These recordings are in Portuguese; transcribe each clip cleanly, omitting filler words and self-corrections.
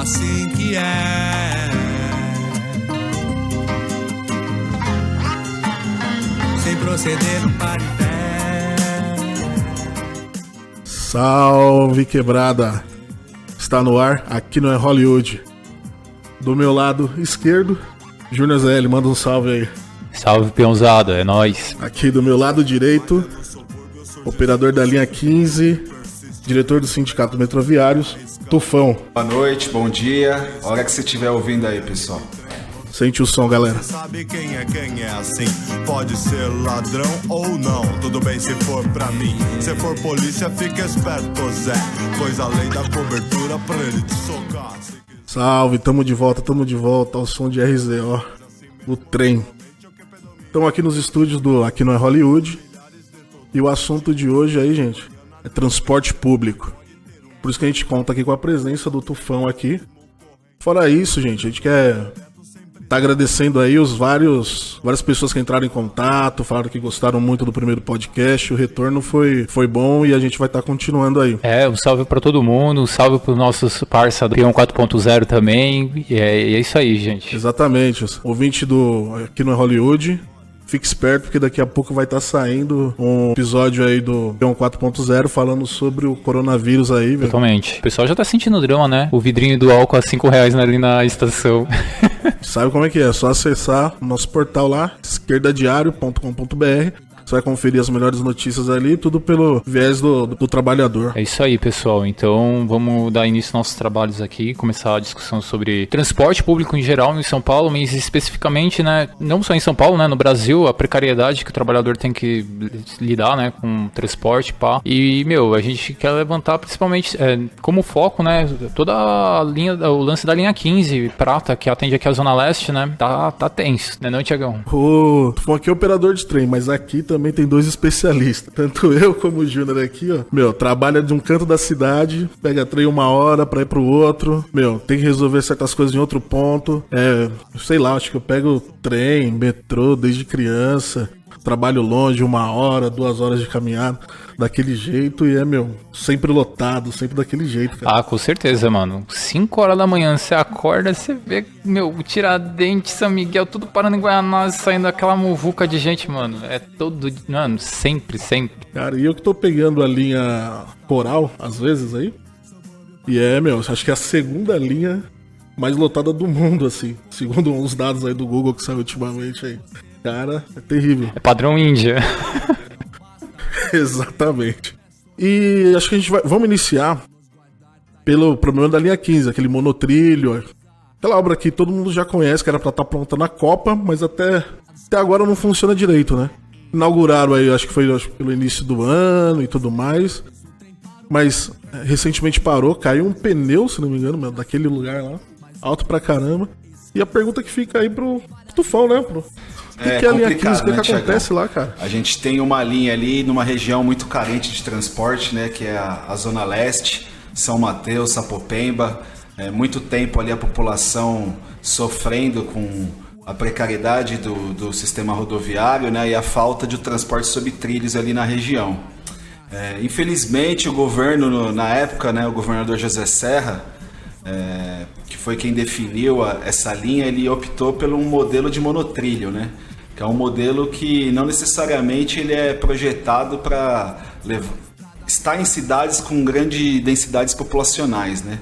assim que é. Sem proceder um par em pé. Salve, quebrada! Está no ar, aqui não é Hollywood. Do meu lado esquerdo, Júnior ZL, manda um salve aí. Salve, peãozada, é nóis. Aqui do meu lado direito, operador da linha 15, diretor do Sindicato Metroviários, Tufão. Boa noite, bom dia, a hora que você estiver ouvindo aí, pessoal. Sente o som, galera. Sabe quem é assim? Pode ser ladrão ou não. Tudo bem se for pra mim. Se for polícia, fica esperto, Zé. Pois além da cobertura, pra ele te socar. Salve, tamo de volta ao som de RZO, o trem. Estamos aqui nos estúdios do Aqui não é Hollywood. E o assunto de hoje aí, gente, é transporte público. Por isso que a gente conta aqui com a presença do Tufão aqui. Fora isso, gente, a gente quer tá agradecendo aí várias pessoas que entraram em contato, falaram que gostaram muito do primeiro podcast, o retorno foi bom e a gente vai estar continuando aí. Um salve pra todo mundo, um salve pros nossos parça do Peão 4.0 também, e é isso aí, gente. Exatamente, ouvinte do Aqui no Hollywood, fique esperto porque daqui a pouco vai estar saindo um episódio aí do Peão 4.0 falando sobre o coronavírus aí, velho. Totalmente. O pessoal já tá sentindo o drama, né? O vidrinho do álcool a R$5 ali na estação. Sabe como é que é? É só acessar o nosso portal lá, esquerdadiario.com.br. Você vai conferir as melhores notícias ali, tudo pelo viés do trabalhador. É isso aí, pessoal. Então, vamos dar início aos nossos trabalhos aqui, começar a discussão sobre transporte público em geral em São Paulo, mas especificamente, né, não só em São Paulo, né, no Brasil, a precariedade que o trabalhador tem que lidar, né, com transporte, pá. E, a gente quer levantar principalmente, como foco, né, toda a linha, o lance da linha 15 prata, que atende aqui a Zona Leste, né, tá tenso, né, não, Tiagão? Tu foi aqui operador de trem, mas aqui também tem dois especialistas. Tanto eu como o Júnior aqui, ó. Trabalha de um canto da cidade, pega trem 1 hora pra ir pro outro. Tem que resolver certas coisas em outro ponto. Sei lá, acho que eu pego trem, metrô desde criança. Trabalho longe, 1 hora, 2 horas de caminhada, daquele jeito e sempre lotado, sempre daquele jeito, cara. Ah, com certeza, mano. 5 horas da manhã, você acorda, você vê, o Tiradentes, São Miguel, tudo parando em Guaianazes, saindo aquela muvuca de gente, mano. É todo, mano, sempre. Cara, e eu que tô pegando a linha Coral, às vezes, aí, e acho que é a segunda linha mais lotada do mundo, assim, segundo uns dados aí do Google que saiu ultimamente aí. Cara, é terrível. É padrão Índia. Exatamente. E acho que vamos iniciar pelo problema da linha 15, aquele monotrilho, aquela obra que todo mundo já conhece, que era pra estar pronta na Copa, mas até agora não funciona direito, né? Inauguraram aí, acho que foi pelo início do ano e tudo mais, mas recentemente parou, caiu um pneu, se não me engano, daquele lugar lá, alto pra caramba. E a pergunta que fica aí pro Tufão, né? O que é a linha 15? O que acontece lá, cara? A gente tem uma linha ali numa região muito carente de transporte, né? Que é a Zona Leste, São Mateus, Sapopemba. Muito tempo ali a população sofrendo com a precariedade do sistema rodoviário, né? E a falta de transporte sob trilhos ali na região. Infelizmente o governo, na época, né? O governador José Serra, que foi quem definiu essa linha, ele optou pelo um modelo de monotrilho, né? Que é um modelo que não necessariamente ele é projetado para estar em cidades com grandes densidades populacionais, né?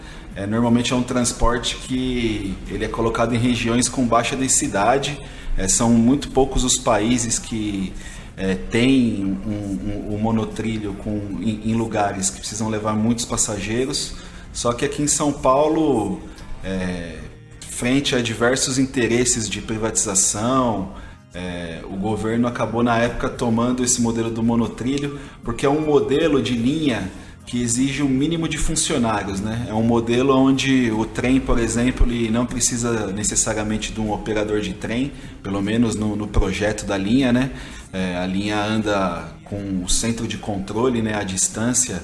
Normalmente é um transporte que ele é colocado em regiões com baixa densidade. São muito poucos os países que têm um monotrilho em lugares que precisam levar muitos passageiros. Só que aqui em São Paulo, frente a diversos interesses de privatização, o governo acabou na época tomando esse modelo do monotrilho, porque é um modelo de linha que exige o mínimo de funcionários, né? É um modelo onde o trem, por exemplo, ele não precisa necessariamente de um operador de trem, pelo menos no projeto da linha, né? A linha anda com o centro de controle, né, à distância,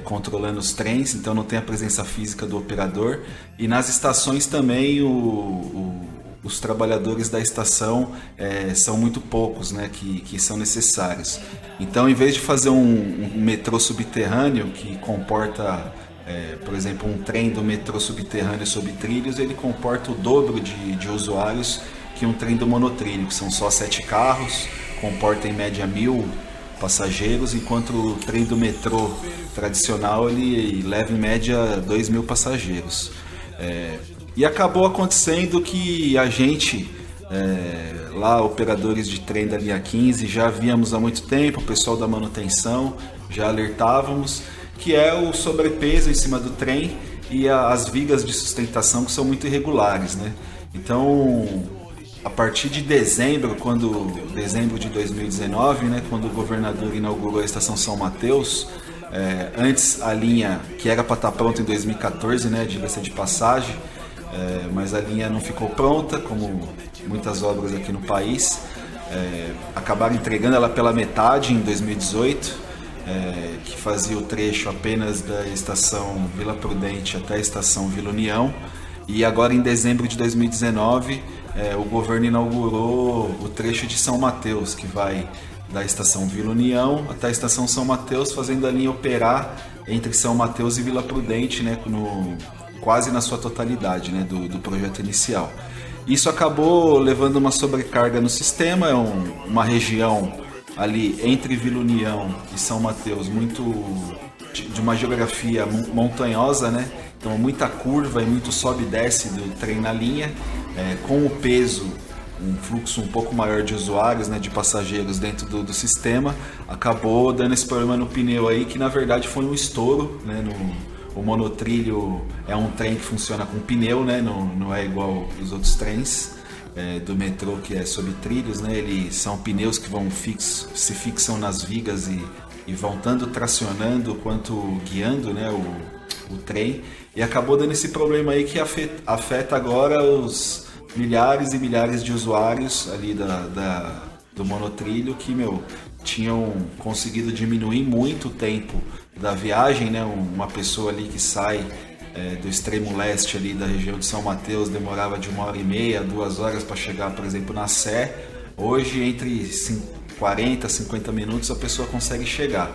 controlando os trens, então não tem a presença física do operador. E nas estações também os trabalhadores da estação são muito poucos, né, que são necessários. Então, em vez de fazer um metrô subterrâneo que comporta Por exemplo, um trem do metrô subterrâneo sob trilhos, ele comporta o dobro de usuários que um trem do monotrilho, que são só 7 carros, comporta em média 1.000 passageiros, enquanto o trem do metrô tradicional ele leva em média 2.000 passageiros. E acabou acontecendo que a gente, lá, operadores de trem da linha 15, já víamos há muito tempo, o pessoal da manutenção, já alertávamos, que é o sobrepeso em cima do trem e as vigas de sustentação que são muito irregulares, né? Então, a partir de dezembro de 2019, né, quando o governador inaugurou a estação São Mateus, antes a linha, que era para estar pronta em 2014, né, diga-se de passagem, mas a linha não ficou pronta, como muitas obras aqui no país, acabaram entregando ela pela metade em 2018, que fazia o trecho apenas da estação Vila Prudente até a estação Vila União, e agora em dezembro de 2019 o governo inaugurou o trecho de São Mateus, que vai da estação Vila União até a estação São Mateus, fazendo a linha operar entre São Mateus e Vila Prudente, né, quase na sua totalidade, né, do projeto inicial. Isso acabou levando uma sobrecarga no sistema, uma região ali entre Vila União e São Mateus, de uma geografia montanhosa, né? Então muita curva e muito sobe e desce do trem na linha, com o peso, um fluxo um pouco maior de usuários, né, de passageiros dentro do sistema, acabou dando esse problema no pneu aí, que na verdade foi um estouro, né? O monotrilho é um trem que funciona com pneu, né? Não é igual os outros trens do metrô, que é sob trilhos, né? Eles são pneus que se fixam nas vigas e vão tanto tracionando quanto guiando, né, o trem, e acabou dando esse problema aí que afeta agora os milhares e milhares de usuários ali do monotrilho que, tinham conseguido diminuir muito o tempo da viagem, né? Uma pessoa ali que sai do extremo leste ali da região de São Mateus demorava de 1h30, 2 horas para chegar, por exemplo, na Sé. Hoje, entre 40 a 50 minutos, a pessoa consegue chegar.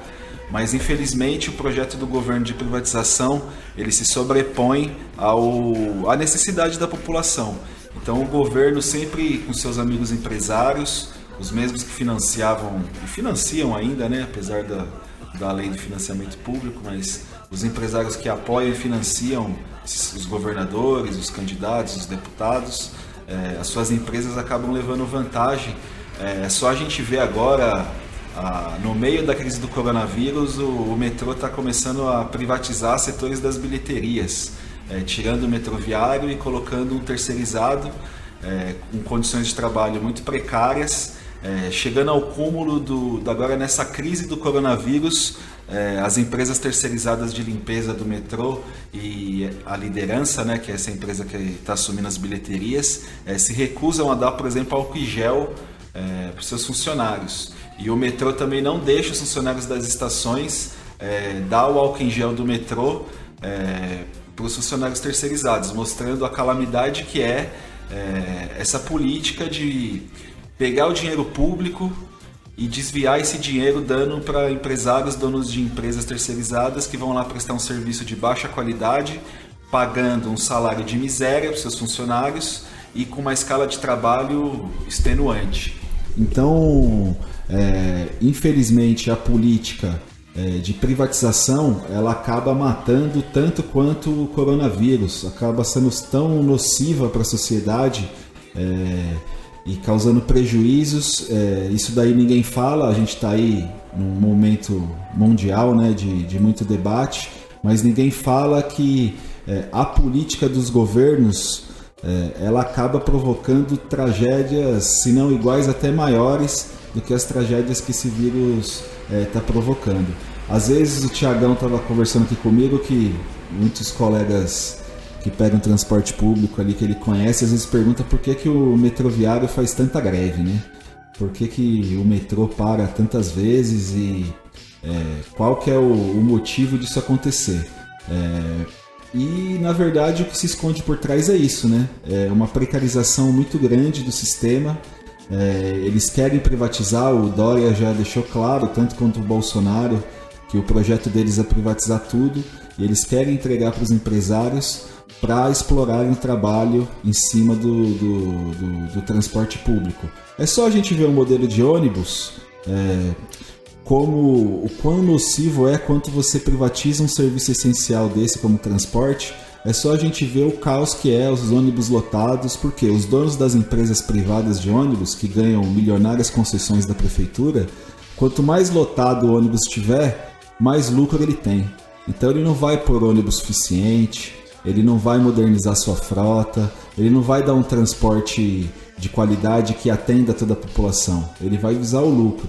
Mas, infelizmente, o projeto do governo de privatização, ele se sobrepõe à necessidade da população. Então, o governo sempre, com seus amigos empresários, os mesmos que financiavam e financiam ainda, né, apesar da lei de financiamento público, mas os empresários que apoiam e financiam os governadores, os candidatos, os deputados, as suas empresas acabam levando vantagem. É só a gente ver agora, no meio da crise do coronavírus, o metrô está começando a privatizar setores das bilheterias, tirando o metroviário e colocando um terceirizado com condições de trabalho muito precárias, chegando ao cúmulo agora nessa crise do coronavírus. As empresas terceirizadas de limpeza do metrô e a liderança, né, que é essa empresa que está assumindo as bilheterias, se recusam a dar, por exemplo, álcool em gel para os seus funcionários. E o metrô também não deixa os funcionários das estações dar o álcool em gel do metrô para os funcionários terceirizados, mostrando a calamidade que é essa política de pegar o dinheiro público e desviar esse dinheiro dando para empresários, donos de empresas terceirizadas que vão lá prestar um serviço de baixa qualidade, pagando um salário de miséria para os seus funcionários e com uma escala de trabalho extenuante. Então, infelizmente, a política de privatização, ela acaba matando tanto quanto o coronavírus, acaba sendo tão nociva para a sociedade e causando prejuízos. Isso daí ninguém fala, a gente está aí num momento mundial, né, de muito debate, mas ninguém fala que a política dos governos ela acaba provocando tragédias, se não iguais, até maiores do que as tragédias que esse vírus está provocando. Às vezes o Tiagão estava conversando aqui comigo que muitos colegas que pegam transporte público ali que ele conhece, às vezes pergunta por que o metroviário faz tanta greve, né? Por que o metrô para tantas vezes e qual que é o motivo disso acontecer? E na verdade o que se esconde por trás é isso, né? É uma precarização muito grande do sistema. Eles querem privatizar, o Dória já deixou claro, tanto quanto o Bolsonaro, que o projeto deles é privatizar tudo e eles querem entregar para os empresários para explorarem o trabalho em cima do transporte público. É só a gente ver o modelo de ônibus, como o quão nocivo é quando você privatiza um serviço essencial desse como transporte. É só a gente ver o caos que é os ônibus lotados, porque os donos das empresas privadas de ônibus, que ganham milionárias concessões da prefeitura, quanto mais lotado o ônibus tiver, mais lucro ele tem. Então ele não vai pôr ônibus suficiente, ele não vai modernizar sua frota, ele não vai dar um transporte de qualidade que atenda toda a população, ele vai visar o lucro.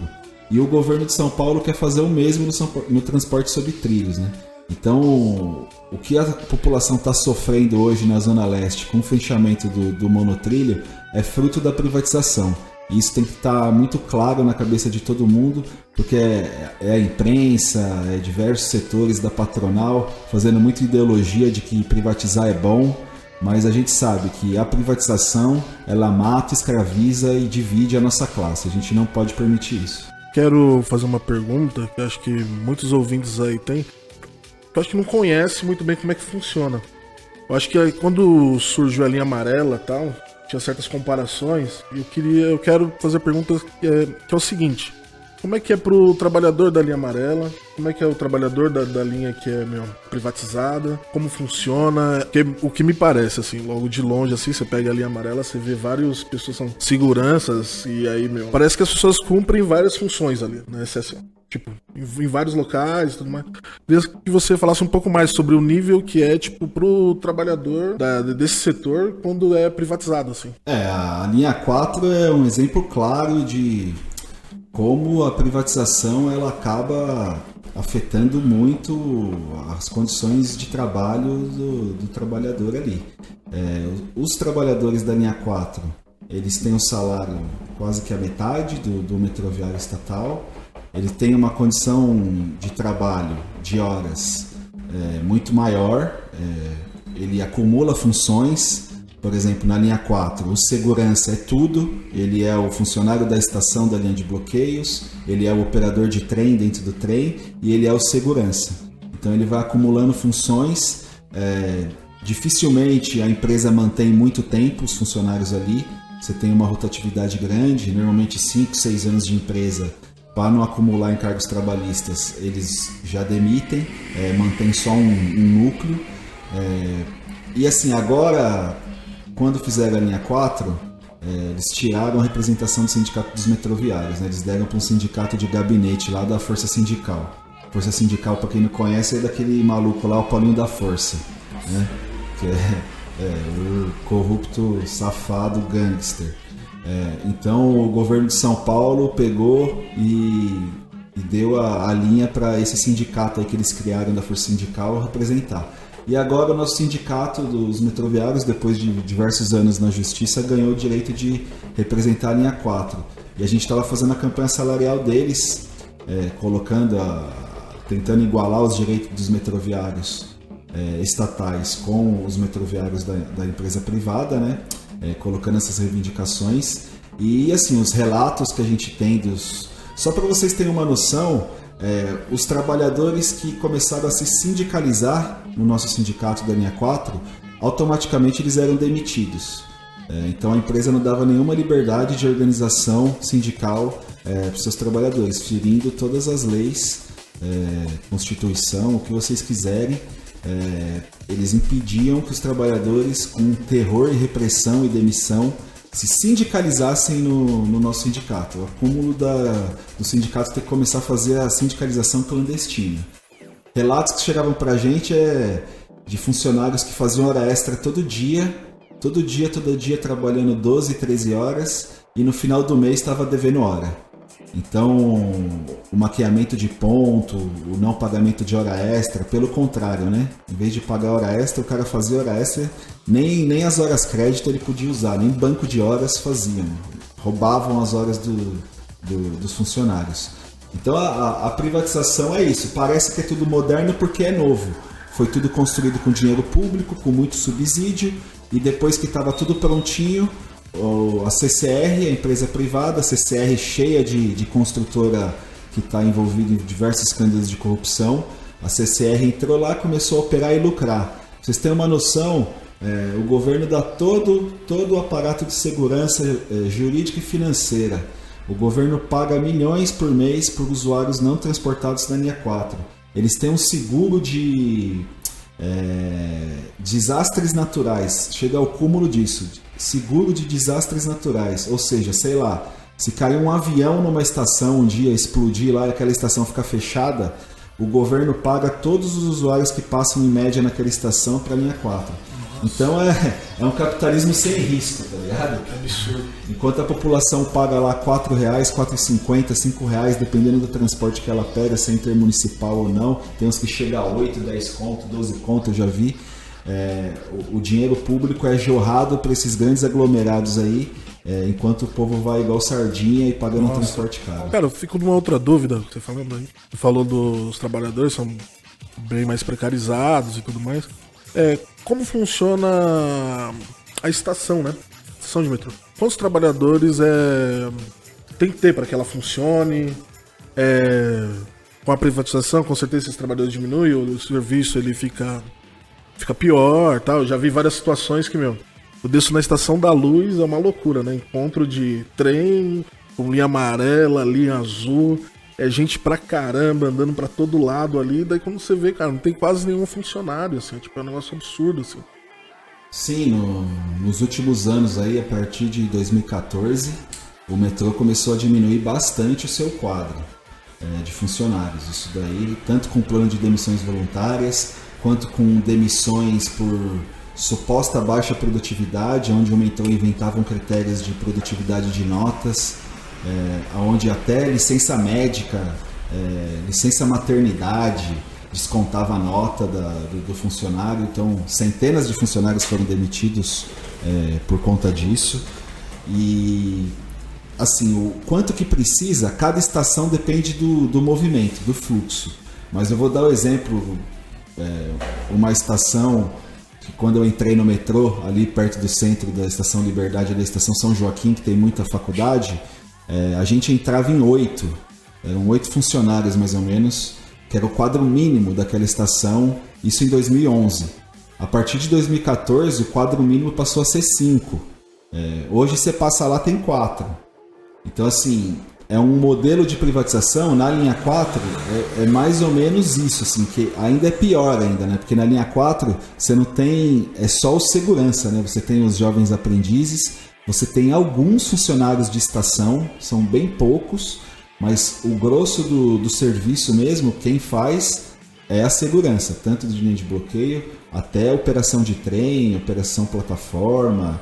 E o governo de São Paulo quer fazer o mesmo no transporte sobre trilhos, né? Então, o que a população está sofrendo hoje na Zona Leste com o fechamento do monotrilho é fruto da privatização. E isso tem que estar muito claro na cabeça de todo mundo, porque é a imprensa, é diversos setores da patronal fazendo muita ideologia de que privatizar é bom, mas a gente sabe que a privatização ela mata, escraviza e divide a nossa classe. A gente não pode permitir isso. Quero fazer uma pergunta que acho que muitos ouvintes aí têm. Eu acho que não conhece muito bem como é que funciona. Eu acho que quando surgiu a linha amarela e tal, tinha certas comparações. Eu quero fazer a pergunta que é o seguinte: como é que é pro trabalhador da linha amarela? Como é que é o trabalhador da linha que é privatizada? Como funciona? Porque, o que me parece, assim, logo de longe, assim, você pega a linha amarela, você vê várias pessoas são seguranças, e aí, parece que as pessoas cumprem várias funções ali, né? Tipo, em vários locais e tudo mais. Queria que você falasse um pouco mais sobre o nível que é, tipo, pro trabalhador desse setor quando é privatizado, assim. A linha 4 é um exemplo claro de como a privatização ela acaba afetando muito as condições de trabalho do trabalhador ali. Os trabalhadores da linha 4, eles têm um salário quase que a metade do metroviário estatal. Ele tem uma condição de trabalho, de horas, muito maior, ele acumula funções. Por exemplo, na linha 4, o segurança é tudo, ele é o funcionário da estação da linha de bloqueios, ele é o operador de trem dentro do trem e ele é o segurança. Então ele vai acumulando funções, dificilmente a empresa mantém muito tempo os funcionários ali, você tem uma rotatividade grande, normalmente 5, 6 anos de empresa. Para não acumular encargos trabalhistas, eles já demitem, mantém só um núcleo. E assim, agora, quando fizeram a linha 4, eles tiraram a representação do sindicato dos metroviários, né? Eles deram para um sindicato de gabinete lá da Força Sindical. Força Sindical, para quem não conhece, é daquele maluco lá, o Paulinho da Força, né? Que é o corrupto, safado, gangster. Então o governo de São Paulo pegou e deu a linha para esse sindicato aí que eles criaram da Força Sindical representar. E agora o nosso sindicato dos metroviários, depois de diversos anos na justiça, ganhou o direito de representar a linha 4. E a gente estava fazendo a campanha salarial deles, tentando igualar os direitos dos metroviários estatais com os metroviários da empresa privada, né? Colocando essas reivindicações. E assim, os relatos que a gente tem só para vocês terem uma noção, os trabalhadores que começaram a se sindicalizar no nosso sindicato da linha 4, automaticamente eles eram demitidos. Então a empresa não dava nenhuma liberdade de organização sindical para os seus trabalhadores, ferindo todas as leis, Constituição, o que vocês quiserem. Eles impediam que os trabalhadores, com terror e repressão e demissão, se sindicalizassem no nosso sindicato. O acúmulo do sindicato ter que começar a fazer a sindicalização clandestina. Relatos que chegavam pra gente de funcionários que faziam hora extra todo dia, trabalhando 12, 13 horas, e no final do mês estava devendo hora. Então, o maquiamento de ponto, o não pagamento de hora extra, pelo contrário, né? Em vez de pagar hora extra, o cara fazia hora extra, nem as horas crédito ele podia usar, nem banco de horas faziam. Roubavam as horas dos funcionários. Então, a privatização é isso. Parece que é tudo moderno porque é novo. Foi tudo construído com dinheiro público, com muito subsídio, e depois que estava tudo prontinho, a CCR, a empresa privada, a CCR cheia de construtora que está envolvido em diversos escândalos de corrupção. A CCR entrou lá, começou a operar e lucrar. Pra vocês terem uma noção, o governo dá todo o aparato de segurança jurídica e financeira. O governo paga milhões por mês por usuários não transportados na linha 4. Eles têm um seguro de desastres naturais. Chega ao cúmulo disso. Seguro de desastres naturais. Ou seja, sei lá, se cair um avião numa estação um dia, explodir lá e aquela estação ficar fechada, o governo paga todos os usuários que passam em média naquela estação para a linha 4. Então é um capitalismo sem risco, tá ligado? Que absurdo. Enquanto a população paga lá R$4, R$4,50, R$5, dependendo do transporte que ela pega, se é intermunicipal ou não, tem uns que chegam a 8, 10 conto, 12 conto, eu já vi. O dinheiro público é jorrado para esses grandes aglomerados aí, enquanto o povo vai igual sardinha e pagando um transporte caro. Cara, eu fico numa outra dúvida, você falando aí. Você falou dos trabalhadores, são bem mais precarizados e tudo mais. Como funciona a estação, né? Estação de metrô. Quantos trabalhadores tem que ter para que ela funcione? Com a privatização, com certeza esses trabalhadores diminuem, o serviço ele fica pior, tal. Eu já vi várias situações que, eu desço na Estação da Luz, é uma loucura, né? Encontro de trem com linha amarela, linha azul, gente pra caramba andando pra todo lado ali. Daí quando você vê, cara, não tem quase nenhum funcionário, assim, é um negócio absurdo, assim. Sim, nos últimos anos aí, a partir de 2014, o metrô começou a diminuir bastante o seu quadro de funcionários. Isso daí, tanto com plano de demissões voluntárias, quanto com demissões por suposta baixa produtividade, onde o metrô inventava critérios de produtividade de notas, onde até licença médica, licença maternidade, descontava a nota do funcionário. Então, centenas de funcionários foram demitidos por conta disso. E, assim, o quanto que precisa, cada estação depende do movimento, do fluxo. Mas eu vou dar o exemplo, uma estação que quando eu entrei no metrô, ali perto do centro da Estação Liberdade, da Estação São Joaquim, que tem muita faculdade, a gente entrava em 8, eram 8 funcionários mais ou menos, que era o quadro mínimo daquela estação, isso em 2011. A partir de 2014, o quadro mínimo passou a ser 5. Hoje você passa lá, tem 4. Então, assim, é um modelo de privatização. Na linha 4 é mais ou menos isso, assim, que ainda é pior ainda, né? Porque na linha 4 você não tem, é só o segurança, né? Você tem os jovens aprendizes, você tem alguns funcionários de estação, são bem poucos, mas o grosso do serviço mesmo, quem faz é a segurança, tanto de linha de bloqueio até operação de trem, operação plataforma,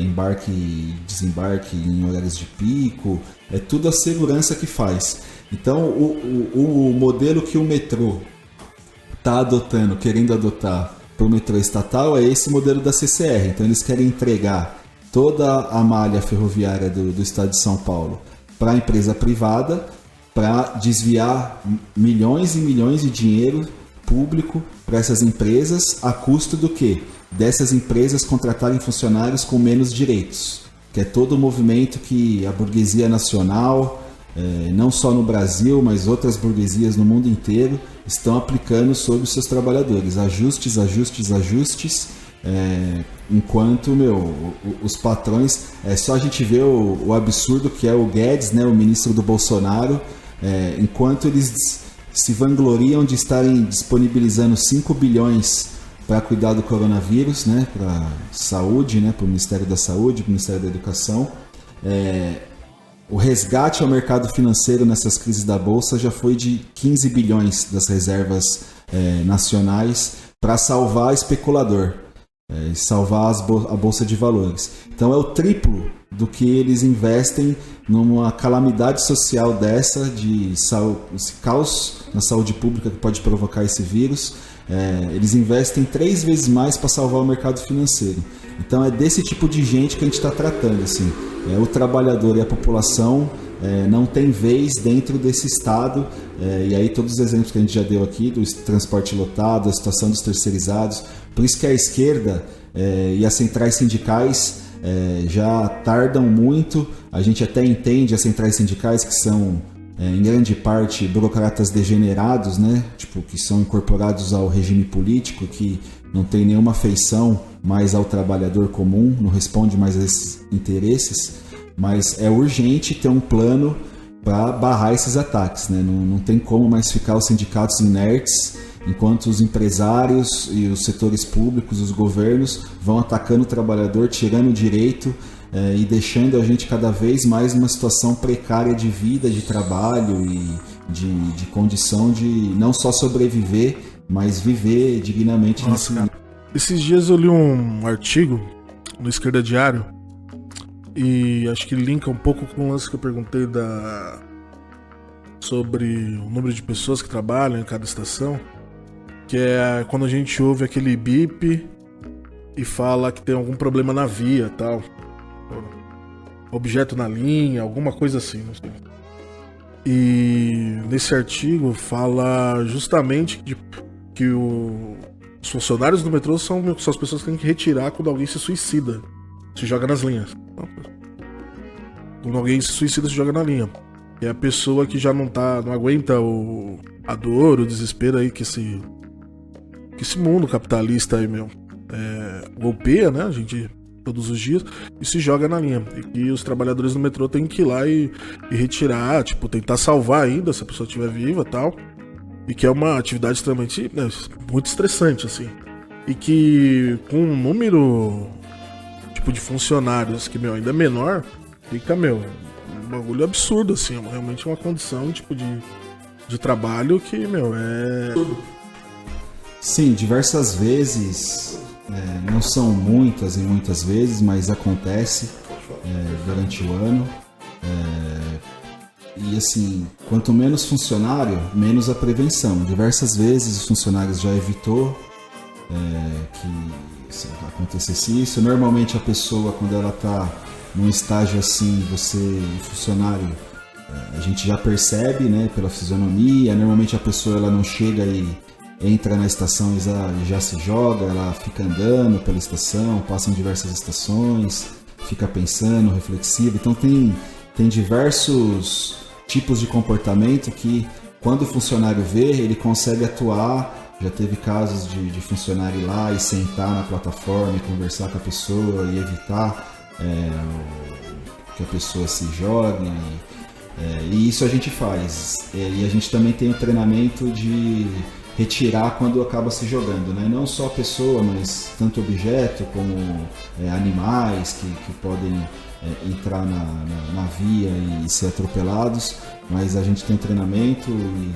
embarque e desembarque em horários de pico, é tudo a segurança que faz. Então o modelo que o metrô está adotando, querendo adotar para o metrô estatal é esse modelo da CCR. Então eles querem entregar toda a malha ferroviária do estado de São Paulo para a empresa privada, para desviar milhões e milhões de dinheiro público para essas empresas, a custo do quê? Dessas empresas contratarem funcionários com menos direitos, que é todo o movimento que a burguesia nacional, não só no Brasil, mas outras burguesias no mundo inteiro, estão aplicando sobre os seus trabalhadores. Ajustes, ajustes, ajustes, enquanto, os patrões, só a gente vê o absurdo que é o Guedes, né, o ministro do Bolsonaro, enquanto eles se vangloriam de estarem disponibilizando 5 bilhões para cuidar do coronavírus, né, para saúde, né, para o Ministério da Saúde, para o Ministério da Educação. O resgate ao mercado financeiro nessas crises da Bolsa já foi de 15 bilhões das reservas nacionais para salvar especulador, salvar a Bolsa de Valores. Então é o triplo do que eles investem numa calamidade social dessa, esse caos na saúde pública que pode provocar esse vírus. Eles investem 3 vezes mais para salvar o mercado financeiro. Então é desse tipo de gente que a gente está tratando, assim. O trabalhador e a população não tem vez dentro desse Estado, e aí todos os exemplos que a gente já deu aqui, do transporte lotado, a situação dos terceirizados. Por isso que a esquerda e as centrais sindicais já tardam muito. A gente até entende as centrais sindicais, que são em grande parte burocratas degenerados, né? Tipo, que são incorporados ao regime político, que não tem nenhuma afeição mais ao trabalhador comum, não responde mais a esses interesses, mas é urgente ter um plano para barrar esses ataques, né? Não tem como mais ficar os sindicatos inertes enquanto os empresários e os setores públicos, os governos vão atacando o trabalhador, tirando o direito e deixando a gente cada vez mais numa situação precária de vida, de trabalho e de condição de não só sobreviver, mas viver dignamente nesse mundo. Esses dias eu li um artigo no Esquerda Diário e acho que linka um pouco com o lance que eu perguntei sobre o número de pessoas que trabalham em cada estação, que é quando a gente ouve aquele bip e fala que tem algum problema na via e tal. Objeto na linha, alguma coisa assim, não sei. E nesse artigo fala justamente que os funcionários do metrô são as pessoas que têm que retirar quando alguém se suicida, se joga nas linhas. Quando alguém se suicida, se joga na linha. E é a pessoa que já não aguenta a dor, o desespero aí que esse mundo capitalista aí, golpeia, né, a gente todos os dias, e se joga na linha. E que os trabalhadores do metrô têm que ir lá e retirar, tipo, tentar salvar ainda, se a pessoa estiver viva e tal. E que é uma atividade extremamente, muito estressante, assim. E que com um número, tipo, de funcionários que, ainda é menor, fica, um bagulho absurdo, assim. Realmente uma condição, tipo, de trabalho que, é... Sim, diversas vezes, não são muitas e muitas vezes, mas acontece durante o ano. E assim, quanto menos funcionário, menos a prevenção. Diversas vezes os funcionários já evitou que acontecesse isso. Normalmente a pessoa, quando ela está num estágio assim, o funcionário, a gente já percebe, né, pela fisionomia. Normalmente a pessoa ela não chega e entra na estação e já se joga, ela fica andando pela estação, passa em diversas estações, fica pensando, reflexiva. Então tem diversos tipos de comportamento que, quando o funcionário vê, ele consegue atuar. Já teve casos de funcionário ir lá e sentar na plataforma e conversar com a pessoa e evitar que a pessoa se jogue. E isso a gente faz. E a gente também tem o treinamento de retirar quando acaba se jogando, né? Não só a pessoa, mas tanto objeto como animais que podem entrar na via e ser atropelados, mas a gente tem treinamento e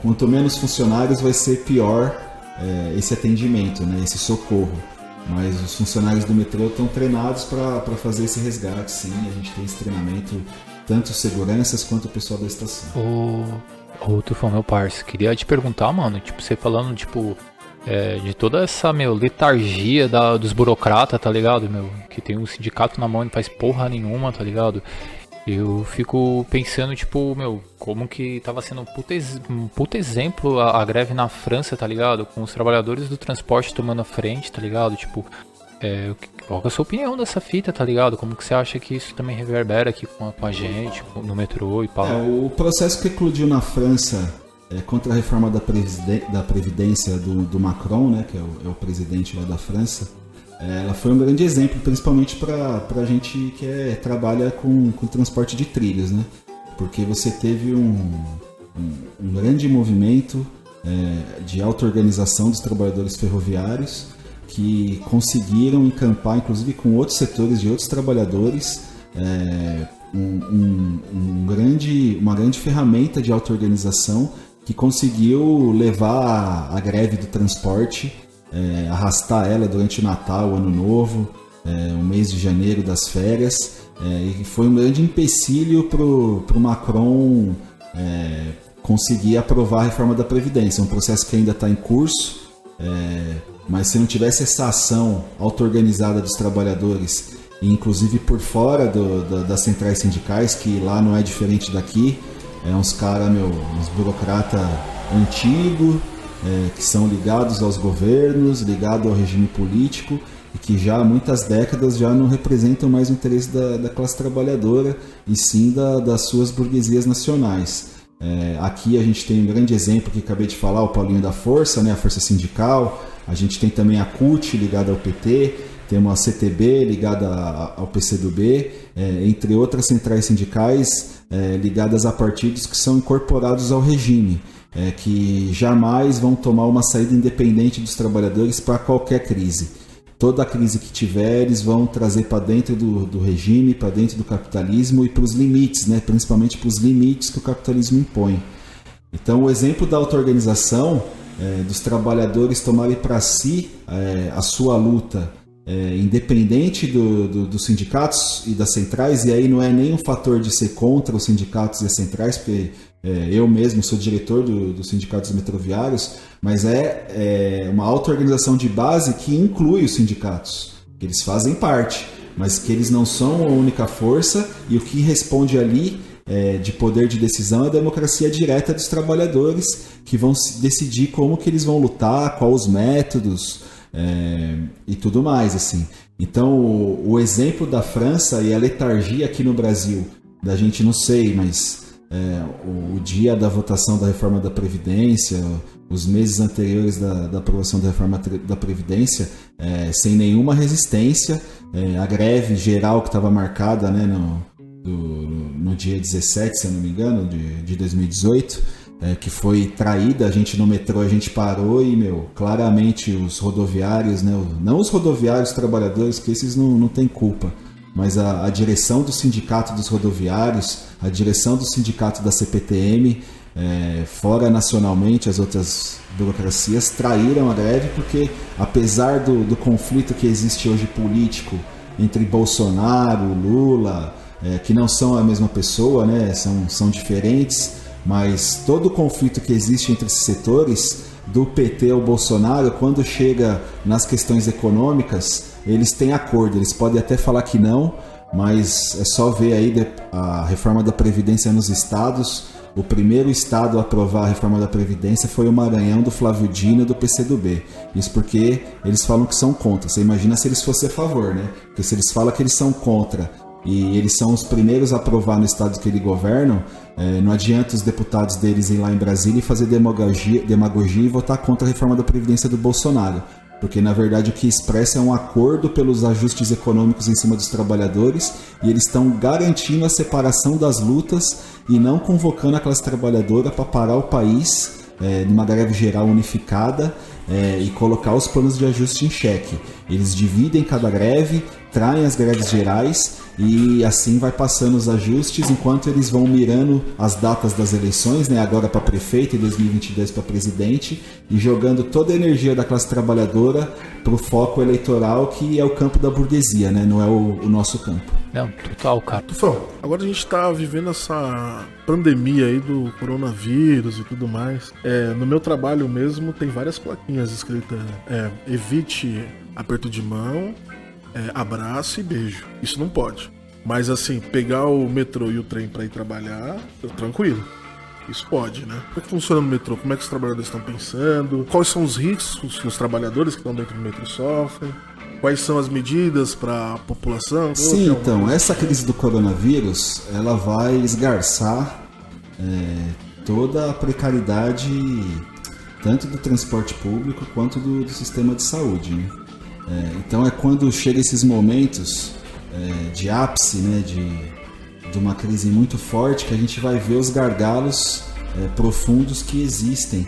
quanto menos funcionários vai ser pior esse atendimento, né? Esse socorro. Mas os funcionários do metrô estão treinados para fazer esse resgate, sim. A gente tem esse treinamento, tanto seguranças quanto o pessoal da estação. Ô, Tufão, meu parceiro, queria te perguntar, mano, tipo, você falando, tipo, de toda essa, letargia dos burocratas, tá ligado, que tem um sindicato na mão e não faz porra nenhuma, tá ligado? Eu fico pensando, tipo, como que tava sendo um puta exemplo a greve na França, tá ligado? Com os trabalhadores do transporte tomando a frente, tá ligado? Tipo, qual que é a sua opinião dessa fita, tá ligado? Como que você acha que isso também reverbera aqui com a gente, no metrô e pá? O processo que eclodiu na França contra a reforma da Previdência do Macron, né, que é o presidente lá da França, ela foi um grande exemplo, principalmente para a gente que trabalha com transporte de trilhos, né? Porque você teve um grande movimento de auto-organização dos trabalhadores ferroviários que conseguiram encampar, inclusive com outros setores de outros trabalhadores, uma grande ferramenta de auto-organização que conseguiu levar a greve do transporte, arrastar ela durante o Natal, o Ano Novo, o mês de janeiro das férias, e foi um grande empecilho para o Macron conseguir aprovar a reforma da Previdência, um processo que ainda está em curso, mas se não tivesse essa ação auto-organizada dos trabalhadores, inclusive por fora das centrais sindicais, que lá não é diferente daqui, uns caras, uns burocratas antigos, que são ligados aos governos, ligados ao regime político e que já há muitas décadas já não representam mais o interesse da classe trabalhadora e sim das suas burguesias nacionais. Aqui a gente tem um grande exemplo que acabei de falar, o Paulinho da Força, né, a Força Sindical. A gente tem também a CUT ligada ao PT, temos a CTB ligada ao PCdoB, entre outras centrais sindicais ligadas a partidos que são incorporados ao regime, que jamais vão tomar uma saída independente dos trabalhadores para qualquer crise. Toda a crise que tiver, eles vão trazer para dentro do regime, para dentro do capitalismo e para os limites, né? Principalmente para os limites que o capitalismo impõe. Então, o exemplo da auto-organização, dos trabalhadores tomarem para si a sua luta, independente dos sindicatos e das centrais, e aí não é nem um fator de ser contra os sindicatos e as centrais, porque eu mesmo sou diretor do Sindicato dos Metroviários, mas é uma auto-organização de base que inclui os sindicatos, que eles fazem parte, mas que eles não são a única força, e o que responde ali de poder de decisão é a democracia direta dos trabalhadores, que vão decidir como que eles vão lutar, quais os métodos e tudo mais, assim. Então o exemplo da França e a letargia aqui no Brasil, da gente não sei, mas o dia da votação da reforma da Previdência, os meses anteriores da aprovação da reforma da Previdência, sem nenhuma resistência, a greve geral que estava marcada, né, no dia 17, se eu não me engano, de 2018, que foi traída. A gente no metrô, a gente parou e, claramente os rodoviários, né, não os rodoviários trabalhadores, que esses não têm culpa, mas a direção do sindicato dos rodoviários, a direção do sindicato da CPTM, fora nacionalmente as outras burocracias, traíram a greve, porque apesar do conflito que existe hoje político entre Bolsonaro, Lula, que não são a mesma pessoa, né, são diferentes, mas todo o conflito que existe entre esses setores, do PT ao Bolsonaro, quando chega nas questões econômicas, eles têm acordo. Eles podem até falar que não, mas é só ver aí a reforma da Previdência nos estados. O primeiro estado a aprovar a reforma da Previdência foi o Maranhão, do Flávio Dino, do PCdoB. Isso porque eles falam que são contra. Você imagina se eles fossem a favor, né? Porque se eles falam que eles são contra e eles são os primeiros a aprovar no estado que eles governam, não adianta os deputados deles ir lá em Brasília e fazer demagogia e votar contra a reforma da Previdência do Bolsonaro. Porque, na verdade, o que expressa é um acordo pelos ajustes econômicos em cima dos trabalhadores, e eles estão garantindo a separação das lutas e não convocando a classe trabalhadora para parar o país numa greve geral unificada e colocar os planos de ajuste em xeque. Eles dividem cada greve, traem as greves gerais e assim vai passando os ajustes, enquanto eles vão mirando as datas das eleições, né, agora para prefeito e 2022 para presidente, e jogando toda a energia da classe trabalhadora para o foco eleitoral, que é o campo da burguesia, né, não é o nosso campo. Não, total, cara. Tufão, agora a gente tá vivendo essa pandemia aí do coronavírus e tudo mais. No meu trabalho mesmo tem várias plaquinhas escritas evite aperto de mão, abraço e beijo. Isso não pode. Mas assim, pegar o metrô e o trem pra ir trabalhar, tranquilo. Isso pode, né? Como é que funciona no metrô? Como é que os trabalhadores estão pensando? Quais são os riscos que os trabalhadores que estão dentro do metrô sofrem? Quais são as medidas para a população? Sim, então, essa crise do coronavírus, ela vai esgarçar toda a precariedade, tanto do transporte público quanto do sistema de saúde, né? Então é quando chega esses momentos de ápice, né, de uma crise muito forte, que a gente vai ver os gargalos profundos que existem.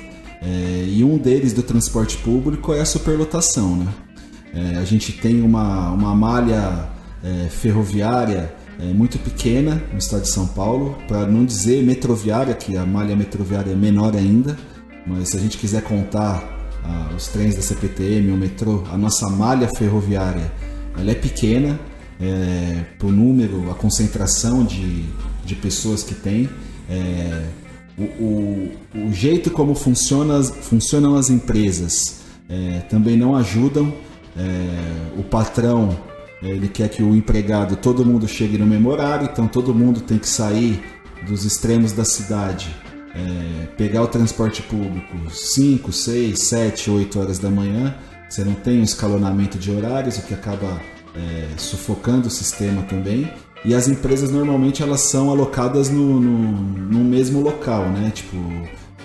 E um deles do transporte público é a superlotação, né? A gente tem uma malha ferroviária muito pequena no estado de São Paulo, para não dizer metroviária, que a malha metroviária é menor ainda, mas se a gente quiser contar os trens da CPTM, o metrô, a nossa malha ferroviária, ela é pequena, por número, a concentração de pessoas que tem, o jeito como funcionam as empresas também não ajudam. O patrão, ele quer que o empregado, todo mundo chegue no mesmo horário, então todo mundo tem que sair dos extremos da cidade, pegar o transporte público 5, 6, 7, 8 horas da manhã, você não tem um escalonamento de horários, o que acaba sufocando o sistema também. E as empresas normalmente elas são alocadas no mesmo local, né? Tipo,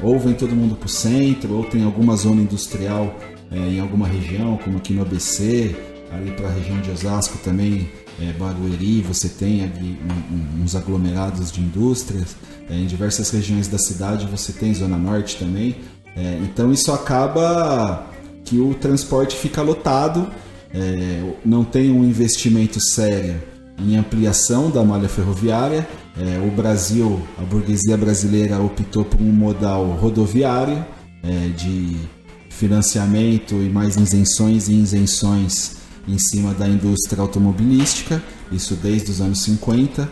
ou vem todo mundo para o centro, ou tem alguma zona industrial em alguma região, como aqui no ABC, ali para a região de Osasco também, Barueri, você tem ali uns aglomerados de indústrias, em diversas regiões da cidade você tem Zona Norte também, então isso acaba que o transporte fica lotado, não tem um investimento sério em ampliação da malha ferroviária. O Brasil, a burguesia brasileira optou por um modal rodoviário de financiamento e mais isenções e isenções em cima da indústria automobilística, isso desde os anos 50.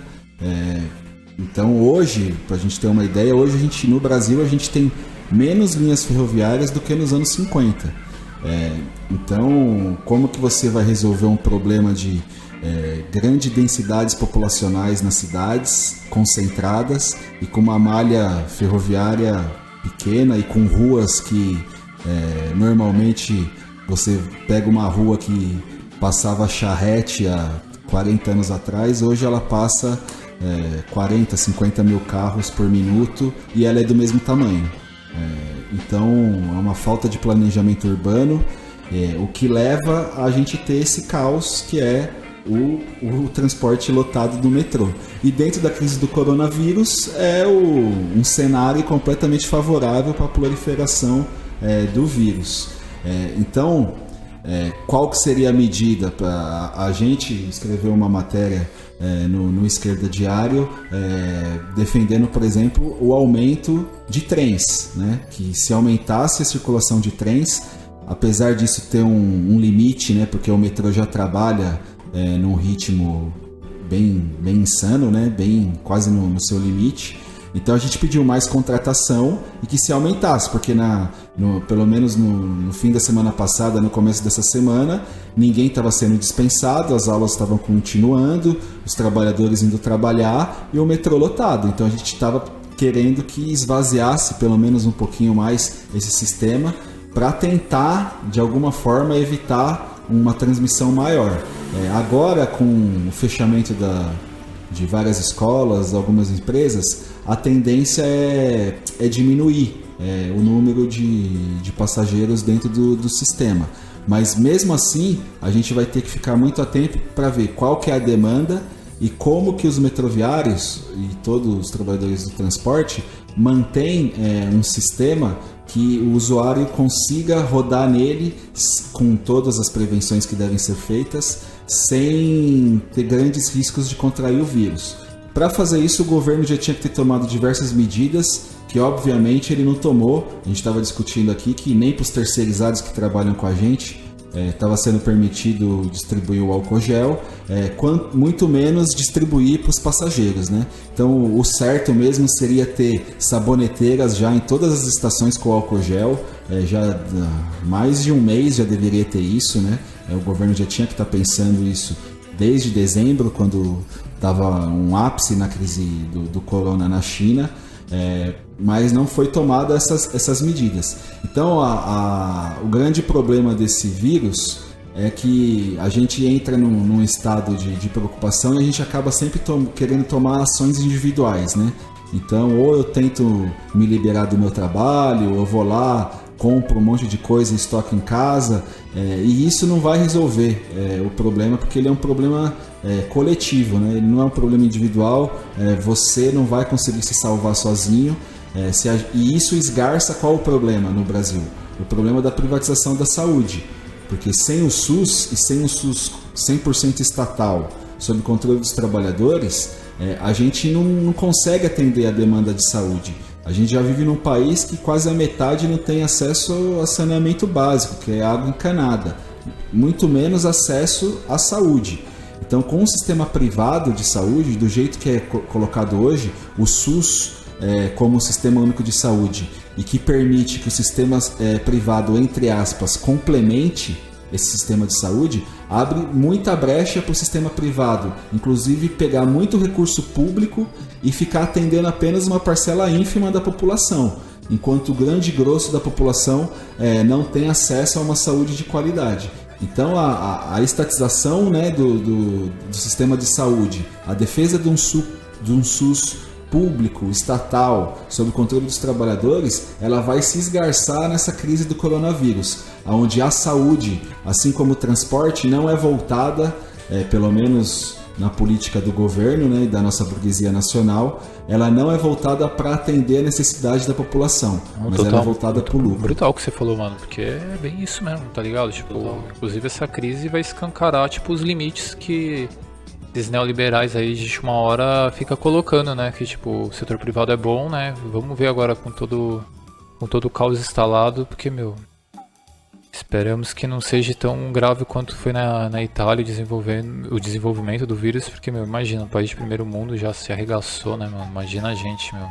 Então hoje, para a gente ter uma ideia, hoje no Brasil a gente tem menos linhas ferroviárias do que nos anos 50. Então, como que você vai resolver um problema de grandes densidades populacionais nas cidades, concentradas, e com uma malha ferroviária pequena e com ruas que normalmente você pega uma rua que passava charrete há 40 anos atrás, hoje ela passa 40, 50 mil carros por minuto e ela é do mesmo tamanho. Então é uma falta de planejamento urbano, o que leva a gente ter esse caos que é o transporte lotado do metrô. E dentro da crise do coronavírus um cenário completamente favorável para a proliferação do vírus. Então, qual que seria a medida? A gente escreveu uma matéria no Esquerda Diário defendendo, por exemplo, o aumento de trens, né? Que se aumentasse a circulação de trens, apesar disso ter um limite, né? Porque o metrô já trabalha num ritmo bem insano, né? Bem quase no seu limite. Então a gente pediu mais contratação e que se aumentasse, porque pelo menos no fim da semana passada, no começo dessa semana, ninguém estava sendo dispensado, as aulas estavam continuando, os trabalhadores indo trabalhar e o metrô lotado. Então a gente estava querendo que esvaziasse pelo menos um pouquinho mais esse sistema para tentar, de alguma forma, evitar uma transmissão maior. Agora, com o fechamento de várias escolas, algumas empresas, a tendência é diminuir o número de passageiros dentro do sistema. Mas mesmo assim, a gente vai ter que ficar muito atento para ver qual que é a demanda e como que os metroviários e todos os trabalhadores do transporte mantêm um sistema que o usuário consiga rodar nele com todas as prevenções que devem ser feitas, sem ter grandes riscos de contrair o vírus. Para fazer isso, o governo já tinha que ter tomado diversas medidas, que obviamente ele não tomou. A gente estava discutindo aqui que nem para os terceirizados que trabalham com a gente estava sendo permitido distribuir o álcool gel, muito menos distribuir para os passageiros, né? Então o certo mesmo seria ter saboneteiras já em todas as estações com álcool gel, já mais de um mês já deveria ter isso, né? O governo já tinha que estar pensando isso desde dezembro, quando estava um ápice na crise do corona na China, mas não foi tomada essas medidas. Então o grande problema desse vírus é que a gente entra num estado de preocupação e a gente acaba sempre querendo tomar ações individuais, né? Então, ou eu tento me liberar do meu trabalho, ou eu vou lá, compro um monte de coisa e estoco em casa, e isso não vai resolver o problema, porque ele é um problema coletivo, né? Ele não é um problema individual, você não vai conseguir se salvar sozinho, e isso esgarça qual o problema no Brasil? O problema da privatização da saúde, porque sem o SUS e sem o SUS 100% estatal, sob controle dos trabalhadores, a gente não consegue atender a demanda de saúde. A gente já vive num país que quase a metade não tem acesso a saneamento básico, que é água encanada, muito menos acesso à saúde. Então, com o sistema privado de saúde, do jeito que é colocado hoje, o SUS como Sistema Único de Saúde, e que permite que o sistema privado, entre aspas, complemente esse sistema de saúde, abre muita brecha para o sistema privado, inclusive pegar muito recurso público e ficar atendendo apenas uma parcela ínfima da população. enquanto o grande grosso da população não tem acesso a uma saúde de qualidade. Então a estatização, né, do sistema de saúde, a defesa de um SUS público, estatal, sob o controle dos trabalhadores, ela vai se esgarçar nessa crise do coronavírus, onde a saúde, assim como o transporte, não é voltada, pelo menos na política do governo, né, e da nossa burguesia nacional, ela não é voltada para atender a necessidade da população, mas ela é voltada para o lucro. Brutal o que você falou, mano, porque é bem isso mesmo, tá ligado? Tipo, inclusive essa crise vai escancarar, tipo, os limites que esses neoliberais aí de uma hora fica colocando, né? Que tipo, o setor privado é bom, né? Vamos ver agora com todo o caos instalado, porque, meu, esperamos que não seja tão grave quanto foi na Itália o desenvolvimento do vírus, porque, meu, imagina, um país de primeiro mundo já se arregaçou, né, mano? Imagina a gente, meu.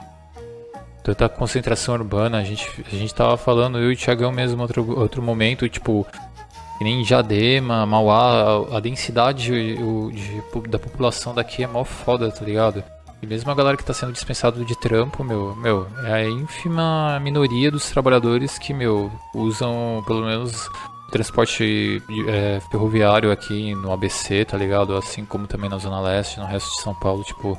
Tanta concentração urbana, a gente tava falando, eu e o Thiagão mesmo, outro momento, tipo, que nem Diadema, Mauá, a densidade da população daqui é mó foda, tá ligado? E mesmo a galera que tá sendo dispensada de trampo, meu, é a ínfima minoria dos trabalhadores que, meu, usam pelo menos transporte ferroviário aqui no ABC, tá ligado? Assim como também na Zona Leste, no resto de São Paulo, tipo,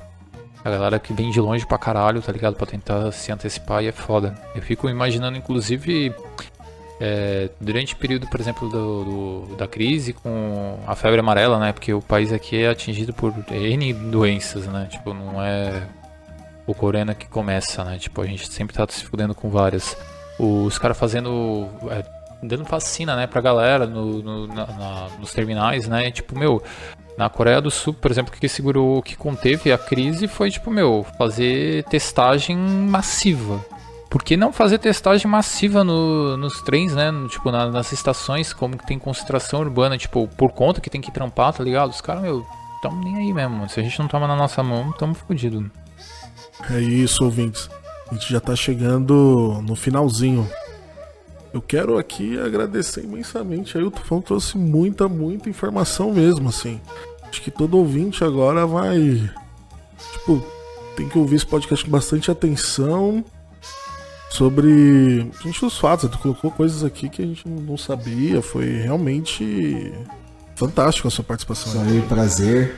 a galera que vem de longe pra caralho, tá ligado? Pra tentar se antecipar e é foda. Eu fico imaginando, inclusive, durante o período, por exemplo, da crise com a febre amarela, né? Porque o país aqui é atingido por N doenças, né? Tipo, não é o corona que começa, né? Tipo, a gente sempre tá se fudendo com várias. Os caras fazendo... dando vacina, né? Pra galera nos terminais, né? Tipo, meu... Na Coreia do Sul, por exemplo, o que conteve a crise foi, tipo, meu... fazer testagem massiva. Por que não fazer testagem massiva nos trens, né? Tipo, nas estações, como que tem concentração urbana, tipo, por conta que tem que trampar, tá ligado? Os caras, meu, tamo nem aí mesmo. Se a gente não toma na nossa mão, tamo fodido. É isso, ouvintes. A gente já tá chegando no finalzinho. Eu quero aqui agradecer imensamente. Aí o Tufão trouxe muita informação mesmo, assim. Acho que todo ouvinte agora vai... Tipo, tem que ouvir esse podcast com bastante atenção... Sobre os fatos, tu colocou coisas aqui que a gente não sabia, foi realmente fantástico a sua participação. Só aí, prazer,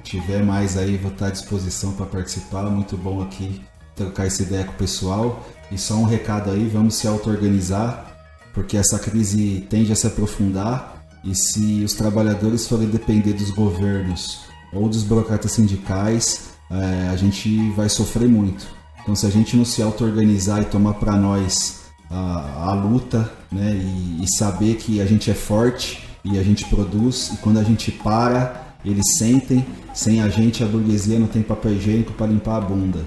tiver mais aí, vou estar à disposição para participar, muito bom aqui trocar essa ideia com o pessoal. E só um recado aí, vamos se auto-organizar, porque essa crise tende a se aprofundar e se os trabalhadores forem depender dos governos ou dos burocratas sindicais, a gente vai sofrer muito. Então, se a gente não se auto-organizar e tomar para nós a luta, né, e saber que a gente é forte e a gente produz, e quando a gente para, eles sentem, sem a gente a burguesia não tem papel higiênico para limpar a bunda.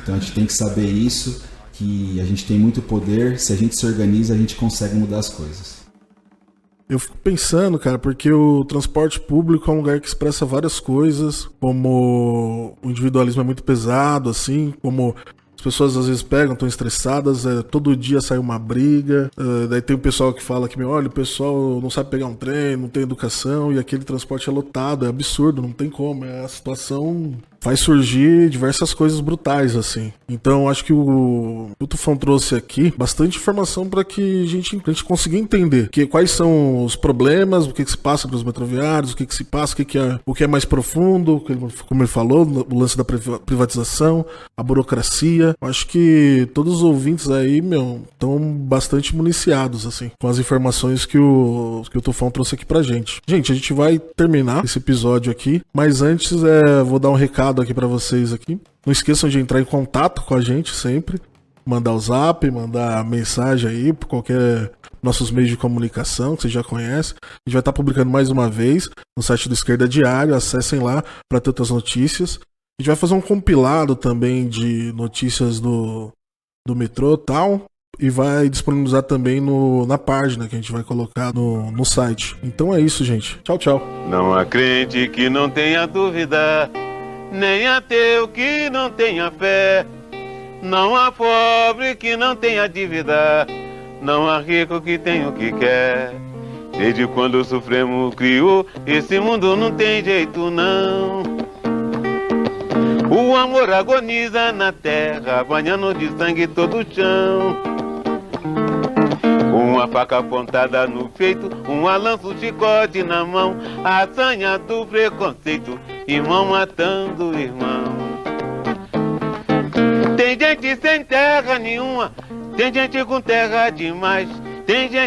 Então a gente tem que saber isso, que a gente tem muito poder, se a gente se organiza, a gente consegue mudar as coisas. Eu fico pensando, cara, porque o transporte público é um lugar que expressa várias coisas, como o individualismo é muito pesado, assim, como as pessoas às vezes pegam, estão estressadas, todo dia sai uma briga, daí tem o pessoal que fala que, olha, o pessoal não sabe pegar um trem, não tem educação, e aquele transporte é lotado, é absurdo, não tem como, a situação faz surgir diversas coisas brutais, assim. Então, acho que o Tufão trouxe aqui bastante informação para que a gente consiga entender quais são os problemas, o que se passa para os metroviários, o que se passa, o que é mais profundo, como ele falou, o lance da privatização, a burocracia. Acho que todos os ouvintes aí, estão bastante municiados, assim, com as informações que o Tufão trouxe aqui pra gente. Gente, a gente vai terminar esse episódio aqui, mas antes vou dar um recado aqui pra vocês aqui. Não esqueçam de entrar em contato com a gente sempre, mandar o zap, mandar mensagem aí por qualquer nossos meios de comunicação que vocês já conhecem. A gente vai estar publicando mais uma vez no site do Esquerda Diário, acessem lá para ter outras notícias. A gente vai fazer um compilado também de notícias do metrô e tal, e vai disponibilizar também na página que a gente vai colocar no site. Então é isso, gente. Tchau, tchau. Não há crente que não tenha dúvida, nem ateu que não tenha fé. Não há pobre que não tenha dívida, não há rico que tenha o que quer. Desde quando o Supremo criou, esse mundo não tem jeito não. O amor agoniza na terra, banhando de sangue todo o chão. Uma faca apontada no peito, uma lança, um chicote na mão. A sanha do preconceito, irmão matando irmão. Tem gente sem terra nenhuma, tem gente com terra demais. Tem gente